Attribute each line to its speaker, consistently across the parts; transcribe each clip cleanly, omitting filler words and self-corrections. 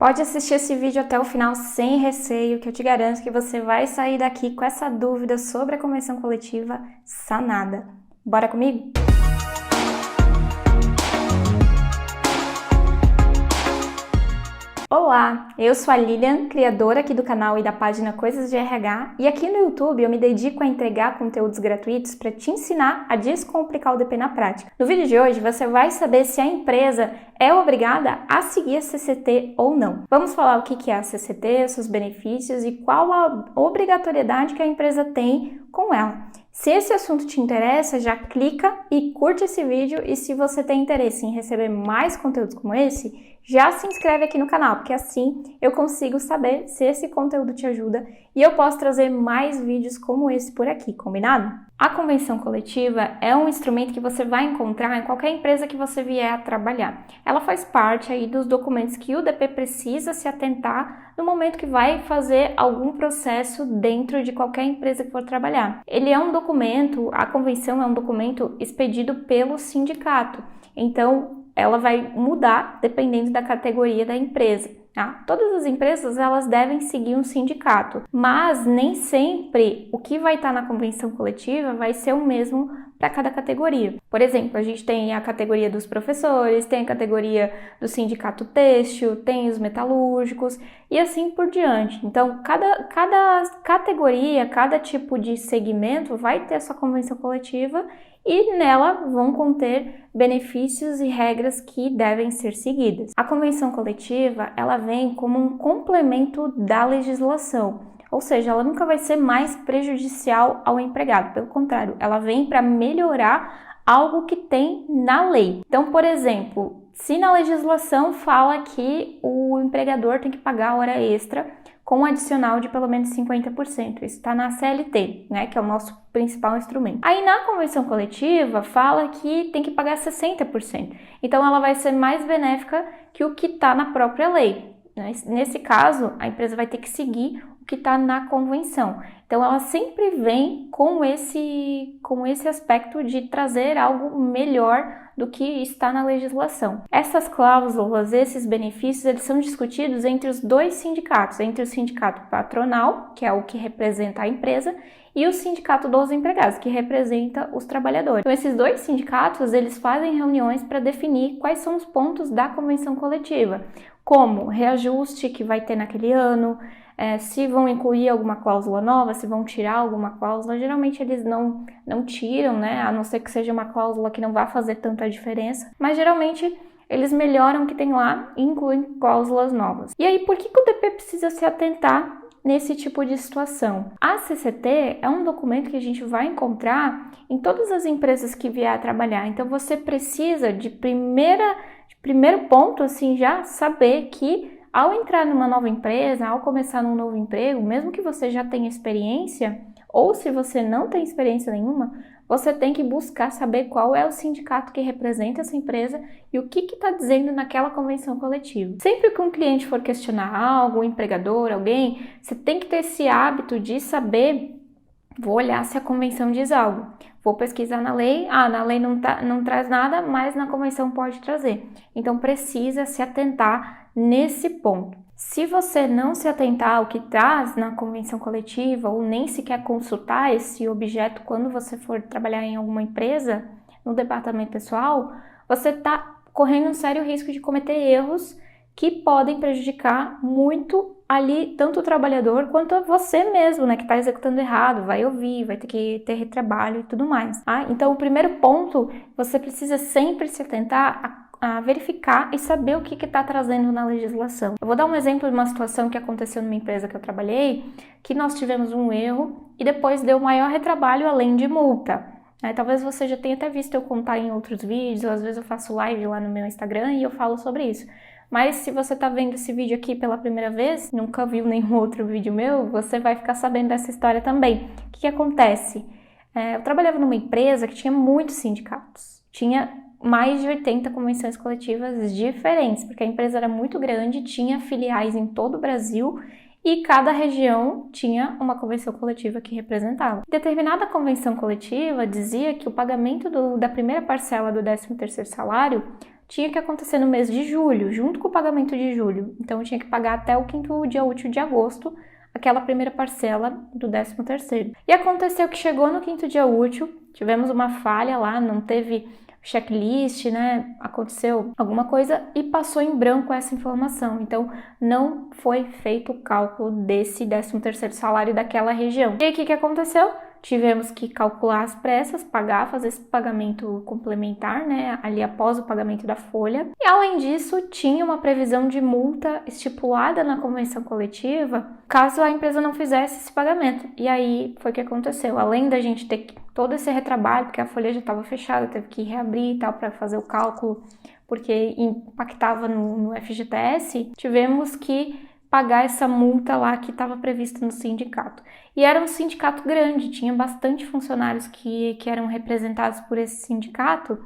Speaker 1: Pode assistir esse vídeo até o final sem receio, que eu te garanto que você vai sair daqui com essa dúvida sobre a convenção coletiva sanada. Bora comigo? Olá, eu sou a Lilian, criadora aqui do canal e da página Coisas de RH, e aqui no YouTube eu me dedico a entregar conteúdos gratuitos para te ensinar a descomplicar o DP na prática. No vídeo de hoje você vai saber se a empresa é obrigada a seguir a CCT ou não. Vamos falar o que é a CCT, seus benefícios e qual a obrigatoriedade que a empresa tem com ela. Se esse assunto te interessa, já clica e curte esse vídeo, e se você tem interesse em receber mais conteúdos como esse, já se inscreve aqui no canal, porque assim eu consigo saber se esse conteúdo te ajuda e eu posso trazer mais vídeos como esse por aqui, combinado? A convenção coletiva é um instrumento que você vai encontrar em qualquer empresa que você vier a trabalhar. Ela faz parte aí dos documentos que o DP precisa se atentar no momento que vai fazer algum processo dentro de qualquer empresa que for trabalhar. Ele é um documento, a convenção é um documento expedido pelo sindicato, então ela vai mudar dependendo da categoria da empresa. Tá? Todas as empresas elas devem seguir um sindicato, mas nem sempre o que vai estar na convenção coletiva vai ser o mesmo para cada categoria. Por exemplo, a gente tem a categoria dos professores, tem a categoria do sindicato têxtil, tem os metalúrgicos e assim por diante. Então, cada categoria, cada tipo de segmento vai ter a sua convenção coletiva e nela vão conter benefícios e regras que devem ser seguidas. A convenção coletiva, ela vem como um complemento da legislação, ou seja, ela nunca vai ser mais prejudicial ao empregado, pelo contrário, ela vem para melhorar algo que tem na lei. Então, por exemplo, se na legislação fala que o empregador tem que pagar hora extra com um adicional de pelo menos 50%. Isso está na CLT, né, que é o nosso principal instrumento. Aí na convenção coletiva fala que tem que pagar 60%. Então ela vai ser mais benéfica que o que está na própria lei. Nesse caso, a empresa vai ter que seguir o que está na convenção. Então ela sempre vem com esse aspecto de trazer algo melhor do que está na legislação. Essas cláusulas, esses benefícios, eles são discutidos entre os dois sindicatos, entre o sindicato patronal, que é o que representa a empresa, e o sindicato dos empregados, que representa os trabalhadores. Então, esses dois sindicatos, eles fazem reuniões para definir quais são os pontos da convenção coletiva, como reajuste que vai ter naquele ano, se vão incluir alguma cláusula nova, se vão tirar alguma cláusula. Geralmente eles não tiram, né? A não ser que seja uma cláusula que não vá fazer tanta diferença, mas geralmente eles melhoram o que tem lá e incluem cláusulas novas. E aí, por que o DP precisa se atentar nesse tipo de situação? A CCT é um documento que a gente vai encontrar em todas as empresas que vier a trabalhar, então você precisa de primeiro ponto, assim, já saber que ao entrar numa nova empresa, ao começar num novo emprego, mesmo que você já tenha experiência, ou se você não tem experiência nenhuma, você tem que buscar saber qual é o sindicato que representa essa empresa e o que está dizendo naquela convenção coletiva. Sempre que um cliente for questionar algo, um empregador, alguém, você tem que ter esse hábito de saber, vou olhar se a convenção diz algo. Vou pesquisar na lei, na lei não traz nada, mas na convenção pode trazer. Então precisa se atentar nesse ponto. Se você não se atentar ao que traz na convenção coletiva ou nem sequer consultar esse objeto quando você for trabalhar em alguma empresa, no departamento pessoal, você está correndo um sério risco de cometer erros que podem prejudicar muito ali tanto o trabalhador quanto você mesmo, né, que está executando errado, vai ouvir, vai ter que ter retrabalho e tudo mais. Então, o primeiro ponto, você precisa sempre se atentar a verificar e saber o que está trazendo na legislação. Eu vou dar um exemplo de uma situação que aconteceu numa empresa que eu trabalhei, que nós tivemos um erro e depois deu maior retrabalho além de multa. Talvez você já tenha até visto eu contar em outros vídeos, às vezes eu faço live lá no meu Instagram e eu falo sobre isso. Mas se você está vendo esse vídeo aqui pela primeira vez, nunca viu nenhum outro vídeo meu, você vai ficar sabendo dessa história também. O que acontece? Eu trabalhava numa empresa que tinha muitos sindicatos. Tinha mais de 80 convenções coletivas diferentes, porque a empresa era muito grande, tinha filiais em todo o Brasil e cada região tinha uma convenção coletiva que representava. Determinada convenção coletiva dizia que o pagamento da primeira parcela do 13º salário tinha que acontecer no mês de julho, junto com o pagamento de julho. Então, eu tinha que pagar até o 5º dia útil de agosto, aquela primeira parcela do 13º. E aconteceu que chegou no 5º dia útil, tivemos uma falha lá, não teve checklist, né? Aconteceu alguma coisa e passou em branco essa informação. Então, não foi feito o cálculo desse 13º salário daquela região. E aí, o que aconteceu? Tivemos que calcular as pressas, fazer esse pagamento complementar, né, ali após o pagamento da folha. E além disso, tinha uma previsão de multa estipulada na convenção coletiva, caso a empresa não fizesse esse pagamento. E aí foi o que aconteceu. Além da gente ter todo esse retrabalho, porque a folha já estava fechada, teve que reabrir e tal para fazer o cálculo, porque impactava no FGTS, tivemos que pagar essa multa lá que estava prevista no sindicato. E era um sindicato grande, tinha bastante funcionários que eram representados por esse sindicato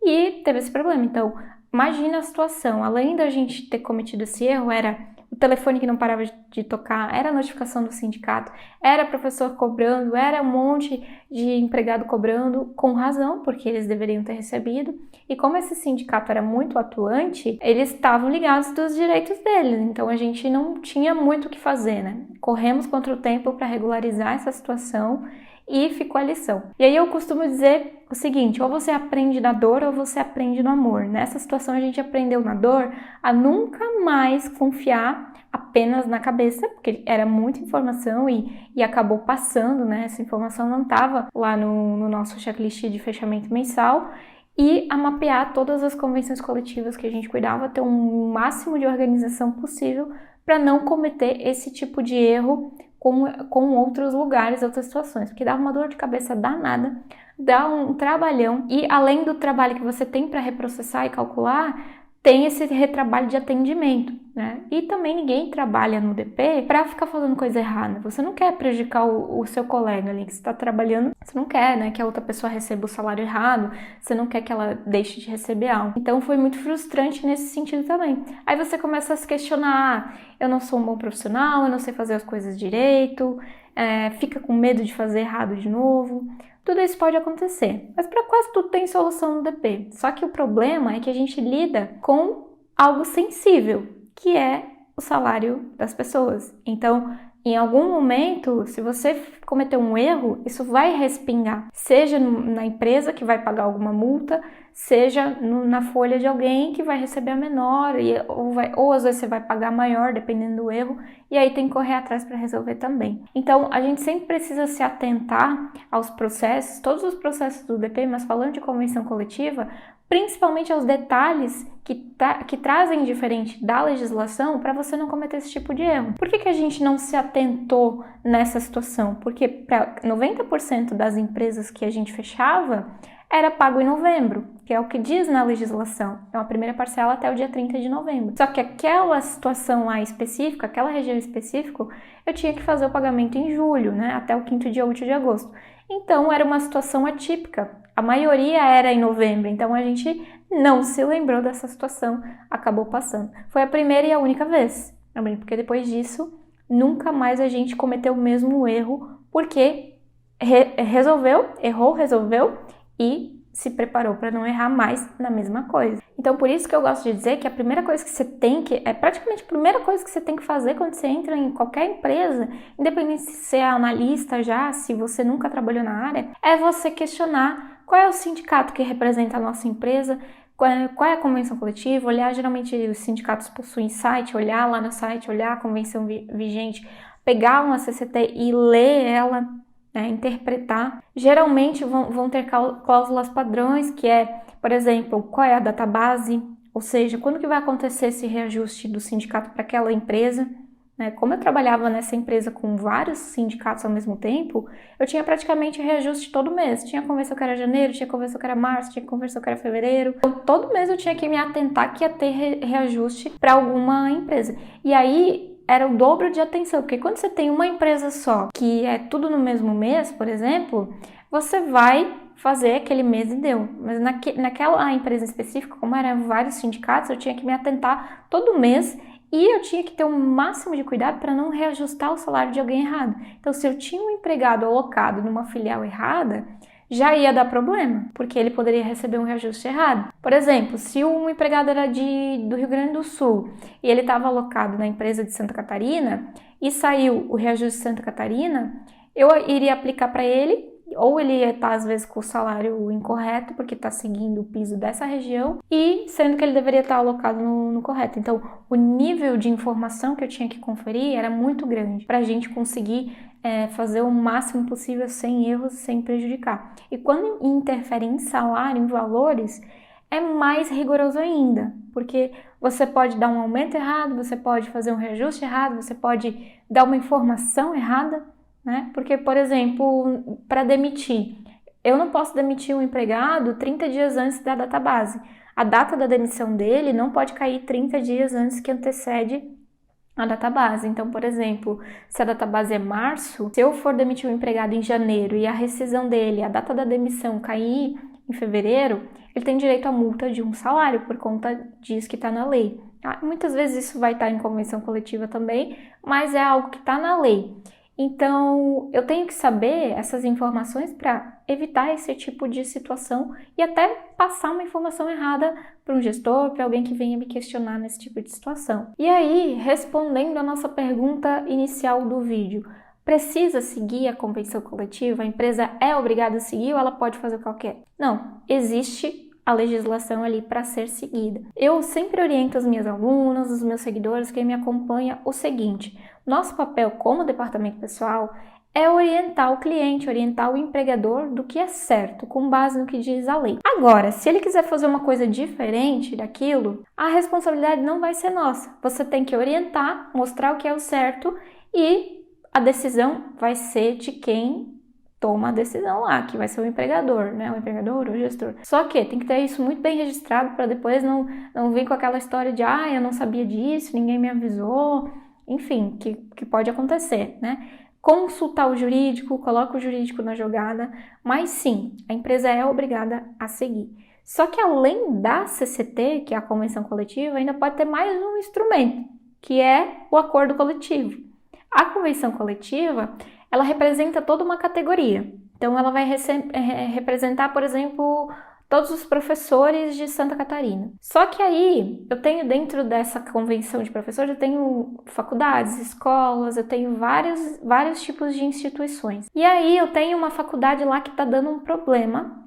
Speaker 1: e teve esse problema. Então, imagina a situação, além da gente ter cometido esse erro, era o telefone que não parava de tocar, era a notificação do sindicato, era professor cobrando, era um monte de empregado cobrando, com razão, porque eles deveriam ter recebido. E como esse sindicato era muito atuante, eles estavam ligados dos direitos deles, então a gente não tinha muito o que fazer, né? Corremos contra o tempo para regularizar essa situação e ficou a lição. E aí eu costumo dizer o seguinte, ou você aprende na dor ou você aprende no amor. Nessa situação a gente aprendeu na dor a nunca mais confiar apenas na cabeça, porque era muita informação e acabou passando, né? Essa informação não estava lá no nosso checklist de fechamento mensal, e a mapear todas as convenções coletivas que a gente cuidava, ter um máximo de organização possível para não cometer esse tipo de erro com outros lugares, outras situações, porque dá uma dor de cabeça danada, dá um trabalhão, e além do trabalho que você tem para reprocessar e calcular, tem esse retrabalho de atendimento, né? E também ninguém trabalha no DP para ficar fazendo coisa errada. Você não quer prejudicar o seu colega ali que você está trabalhando, você não quer, né, que a outra pessoa receba o salário errado, você não quer que ela deixe de receber algo. Então foi muito frustrante nesse sentido também. Aí você começa a se questionar, eu não sou um bom profissional, eu não sei fazer as coisas direito, fica com medo de fazer errado de novo. Tudo isso pode acontecer, mas para quase tudo tem solução no DP. Só que o problema é que a gente lida com algo sensível, que é o salário das pessoas. Então, em algum momento, se você cometer um erro, isso vai respingar, seja na empresa que vai pagar alguma multa, seja na folha de alguém que vai receber a menor, ou às vezes você vai pagar maior, dependendo do erro, e aí tem que correr atrás para resolver também. Então, a gente sempre precisa se atentar aos processos, todos os processos do DP, mas falando de convenção coletiva, principalmente aos detalhes que trazem diferente da legislação para você não cometer esse tipo de erro. Por que a gente não se atentou nessa situação? Porque para 90% das empresas que a gente fechava, era pago em novembro, que é o que diz na legislação. Então, a primeira parcela até o dia 30 de novembro. Só que aquela situação lá específica, aquela região específica, eu tinha que fazer o pagamento em julho, né? Até o 5º dia útil de agosto. Então, era uma situação atípica. A maioria era em novembro, então a gente não se lembrou dessa situação, acabou passando. Foi a primeira e a única vez, porque depois disso, nunca mais a gente cometeu o mesmo erro, porque resolveu e se preparou para não errar mais na mesma coisa. Então, por isso que eu gosto de dizer que a primeira coisa que você tem que... É praticamente a primeira coisa que você tem que fazer quando você entra em qualquer empresa, independente se você é analista já, se você nunca trabalhou na área, é você questionar qual é o sindicato que representa a nossa empresa, qual é a convenção coletiva, olhar, geralmente os sindicatos possuem site, olhar lá no site, olhar a convenção vigente, pegar uma CCT e ler ela, né, interpretar. Geralmente vão ter cláusulas padrões, que é, por exemplo, qual é a database, ou seja, quando que vai acontecer esse reajuste do sindicato para aquela empresa. Né? Como eu trabalhava nessa empresa com vários sindicatos ao mesmo tempo, eu tinha praticamente reajuste todo mês. Tinha convenção que era janeiro, tinha convenção que era março, tinha convenção que era fevereiro. Então, todo mês eu tinha que me atentar que ia ter reajuste para alguma empresa. E aí era o dobro de atenção, porque quando você tem uma empresa só, que é tudo no mesmo mês, por exemplo, você vai fazer aquele mês e deu. Mas naquela empresa específica, como eram vários sindicatos, eu tinha que me atentar todo mês e eu tinha que ter um máximo de cuidado para não reajustar o salário de alguém errado. Então, se eu tinha um empregado alocado numa filial errada, já ia dar problema, porque ele poderia receber um reajuste errado. Por exemplo, se um empregado era do Rio Grande do Sul e ele estava alocado na empresa de Santa Catarina e saiu o reajuste de Santa Catarina, eu iria aplicar para ele, ou ele ia estar às vezes com o salário incorreto, porque está seguindo o piso dessa região, e sendo que ele deveria estar alocado no correto. Então, o nível de informação que eu tinha que conferir era muito grande para a gente conseguir fazer o máximo possível sem erros, sem prejudicar. E quando interfere em salário, em valores, é mais rigoroso ainda, porque você pode dar um aumento errado, você pode fazer um reajuste errado, você pode dar uma informação errada, né? Porque, por exemplo, para demitir, eu não posso demitir um empregado 30 dias antes da data base. A data da demissão dele não pode cair 30 dias antes que antecede a data base. Então, por exemplo, se a data base é março, se eu for demitir um empregado em janeiro e a rescisão dele, a data da demissão cair em fevereiro, ele tem direito à multa de um salário por conta disso que está na lei. Muitas vezes isso vai estar em convenção coletiva também, mas é algo que está na lei. Então, eu tenho que saber essas informações para evitar esse tipo de situação e até passar uma informação errada para um gestor, para alguém que venha me questionar nesse tipo de situação. E aí, respondendo a nossa pergunta inicial do vídeo, precisa seguir a convenção coletiva? A empresa é obrigada a seguir ou ela pode fazer o que ela quer? Não, existe a legislação ali para ser seguida. Eu sempre oriento as minhas alunas, os meus seguidores, quem me acompanha, o seguinte: nosso papel como departamento pessoal é orientar o cliente, orientar o empregador do que é certo, com base no que diz a lei. Agora, se ele quiser fazer uma coisa diferente daquilo, a responsabilidade não vai ser nossa. Você tem que orientar, mostrar o que é o certo e a decisão vai ser de quem toma a decisão lá, que vai ser o empregador, né? O empregador ou o gestor. Só que tem que ter isso muito bem registrado para depois não vir com aquela história de eu não sabia disso, ninguém me avisou, enfim, que pode acontecer, né? Consultar o jurídico, coloca o jurídico na jogada, mas sim, a empresa é obrigada a seguir. Só que além da CCT, que é a convenção coletiva, ainda pode ter mais um instrumento, que é o acordo coletivo. A convenção coletiva, ela representa toda uma categoria. Então, ela vai representar, por exemplo, todos os professores de Santa Catarina. Só que aí, eu tenho dentro dessa convenção de professores, eu tenho faculdades, escolas, eu tenho vários tipos de instituições. E aí, eu tenho uma faculdade lá que está dando um problema,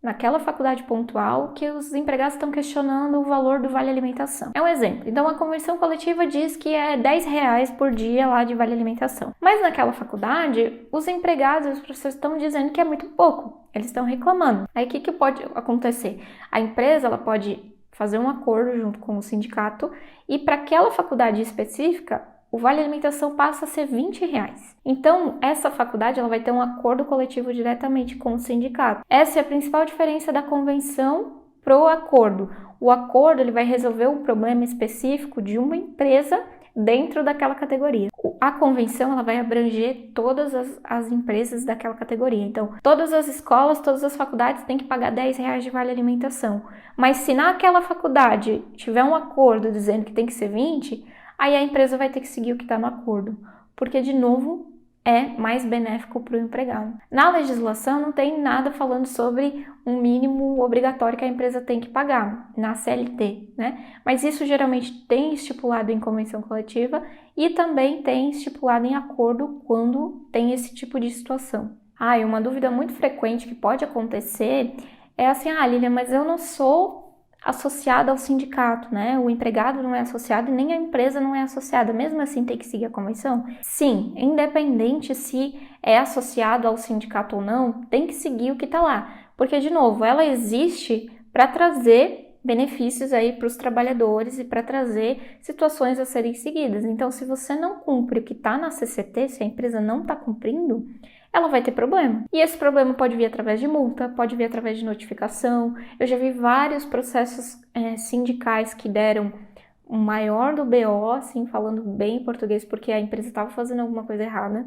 Speaker 1: naquela faculdade pontual, que os empregados estão questionando o valor do vale alimentação. É um exemplo. Então, a convenção coletiva diz que é R$10 por dia lá de vale alimentação. Mas naquela faculdade, os empregados e os professores estão dizendo que é muito pouco. Eles estão reclamando. Aí, o que pode acontecer? A empresa ela pode fazer um acordo junto com o sindicato e para aquela faculdade específica, o vale alimentação passa a ser R$20. Então, essa faculdade ela vai ter um acordo coletivo diretamente com o sindicato. Essa é a principal diferença da convenção pro acordo. O acordo ele vai resolver o problema específico de uma empresa dentro daquela categoria. A convenção ela vai abranger todas as empresas daquela categoria. Então, todas as escolas, todas as faculdades têm que pagar R$10 de vale alimentação. Mas se naquela faculdade tiver um acordo dizendo que tem que ser 20, aí a empresa vai ter que seguir o que está no acordo, porque, de novo, é mais benéfico para o empregado. Na legislação não tem nada falando sobre um mínimo obrigatório que a empresa tem que pagar, na CLT, né? Mas isso geralmente tem estipulado em convenção coletiva e também tem estipulado em acordo quando tem esse tipo de situação. E uma dúvida muito frequente que pode acontecer é assim, Lilian, mas eu não sou associada ao sindicato, né? O empregado não é associado e nem a empresa não é associada. Mesmo assim, tem que seguir a convenção? Sim, independente se é associado ao sindicato ou não, tem que seguir o que está lá. Porque, de novo, ela existe para trazer benefícios aí para os trabalhadores e para trazer situações a serem seguidas. Então, se você não cumpre o que está na CCT, se a empresa não está cumprindo, ela vai ter problema. E esse problema pode vir através de multa, pode vir através de notificação. Eu já vi vários processos sindicais que deram um maior do BO, assim, falando bem em português, porque a empresa estava fazendo alguma coisa errada.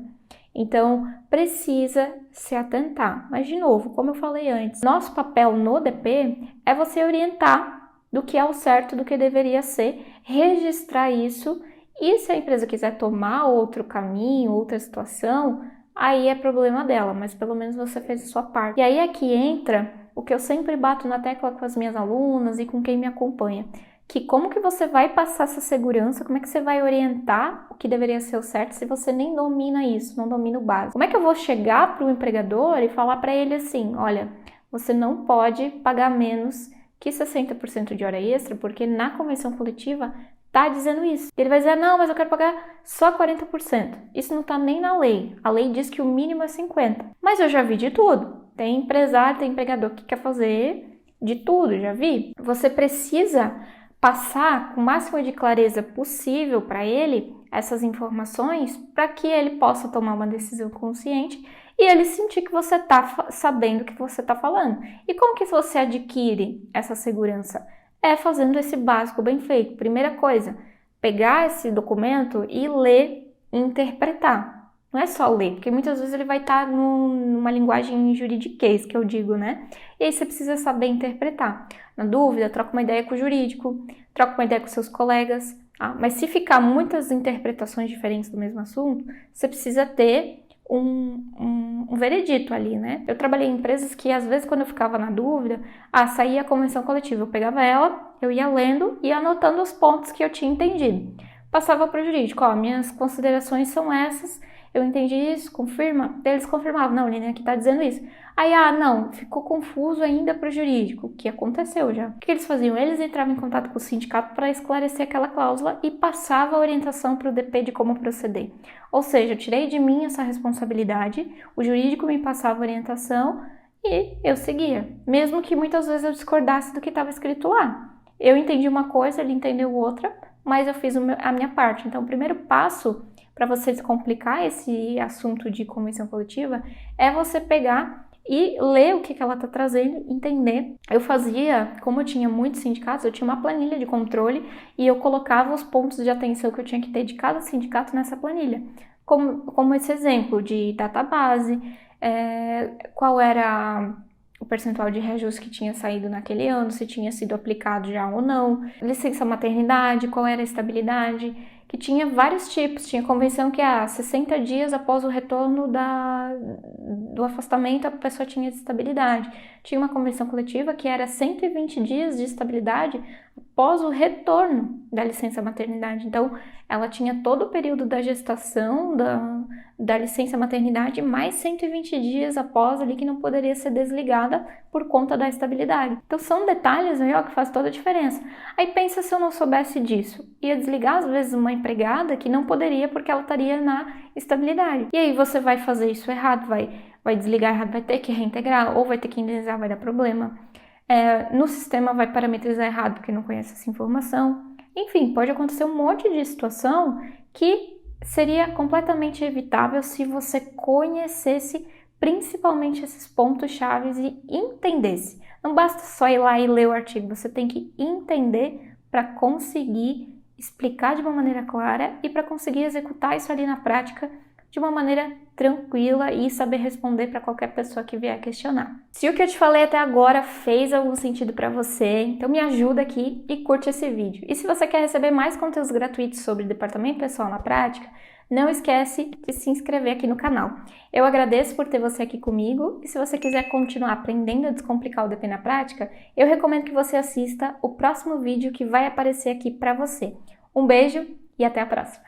Speaker 1: Então, precisa se atentar. Mas, de novo, como eu falei antes, nosso papel no DP é você orientar do que é o certo, do que deveria ser, registrar isso. E se a empresa quiser tomar outro caminho, outra situação, aí é problema dela, mas pelo menos você fez a sua parte. E aí é que entra o que eu sempre bato na tecla com as minhas alunas e com quem me acompanha, que como que você vai passar essa segurança, como é que você vai orientar o que deveria ser o certo se você nem domina isso, não domina o básico? Como é que eu vou chegar para o empregador e falar para ele assim, olha, você não pode pagar menos que 60% de hora extra, porque na convenção coletiva tá dizendo isso. Ele vai dizer, não, mas eu quero pagar só 40%. Isso não tá nem na lei. A lei diz que o mínimo é 50%. Mas eu já vi de tudo. Tem empresário, tem empregador que quer fazer de tudo, já vi. Você precisa passar com o máximo de clareza possível para ele essas informações para que ele possa tomar uma decisão consciente e ele sentir que você está sabendo o que você está falando. E como que você adquire essa segurança? É fazendo esse básico bem feito. Primeira coisa, pegar esse documento e ler e interpretar. Não é só ler, porque muitas vezes ele vai estar numa linguagem juridiquês, que eu digo, né? E aí você precisa saber interpretar. Na dúvida, troca uma ideia com o jurídico, troca uma ideia com seus colegas. Tá? Mas se ficar muitas interpretações diferentes do mesmo assunto, você precisa ter um veredito ali, né? Eu trabalhei em empresas que, às vezes, quando eu ficava na dúvida, saía a convenção coletiva, eu pegava ela, eu ia lendo e anotando os pontos que eu tinha entendido. Passava para o jurídico, minhas considerações são essas, eu entendi isso, confirma? Eles confirmavam, não, Lina, aqui tá dizendo isso. Aí, não, ficou confuso ainda para o jurídico, o que aconteceu já. O que eles faziam? Eles entravam em contato com o sindicato para esclarecer aquela cláusula e passava a orientação para o DP de como proceder. Ou seja, eu tirei de mim essa responsabilidade, o jurídico me passava a orientação e eu seguia. Mesmo que muitas vezes eu discordasse do que estava escrito lá. Eu entendi uma coisa, ele entendeu outra, mas eu fiz a minha parte. Então, o primeiro passo para você descomplicar esse assunto de convenção coletiva é você pegar e ler o que ela está trazendo, entender. Eu fazia, como eu tinha muitos sindicatos, eu tinha uma planilha de controle e eu colocava os pontos de atenção que eu tinha que ter de cada sindicato nessa planilha. Como esse exemplo de database, qual era o percentual de reajuste que tinha saído naquele ano, se tinha sido aplicado já ou não, licença maternidade, qual era a estabilidade, que tinha vários tipos. Tinha convenção que 60 dias após o retorno do afastamento a pessoa tinha estabilidade. Tinha uma convenção coletiva que era 120 dias de estabilidade após o retorno da licença maternidade. Então, ela tinha todo o período da gestação, da licença maternidade, mais 120 dias após ali que não poderia ser desligada por conta da estabilidade. Então, são detalhes aí, que faz toda a diferença. Aí pensa se eu não soubesse disso. Ia desligar, às vezes, uma empregada que não poderia porque ela estaria na estabilidade. E aí você vai fazer isso errado, vai desligar errado, vai ter que reintegrar ou vai ter que indenizar, vai dar problema. No sistema vai parametrizar errado porque não conhece essa informação. Enfim, pode acontecer um monte de situação que seria completamente evitável se você conhecesse principalmente esses pontos chaves e entendesse. Não basta só ir lá e ler o artigo, você tem que entender para conseguir explicar de uma maneira clara e para conseguir executar isso ali na prática de uma maneira tranquila e saber responder para qualquer pessoa que vier questionar. Se o que eu te falei até agora fez algum sentido para você, então me ajuda aqui e curte esse vídeo. E se você quer receber mais conteúdos gratuitos sobre departamento pessoal na prática, não esquece de se inscrever aqui no canal. Eu agradeço por ter você aqui comigo e se você quiser continuar aprendendo a descomplicar o DP na prática, eu recomendo que você assista o próximo vídeo que vai aparecer aqui para você. Um beijo e até a próxima!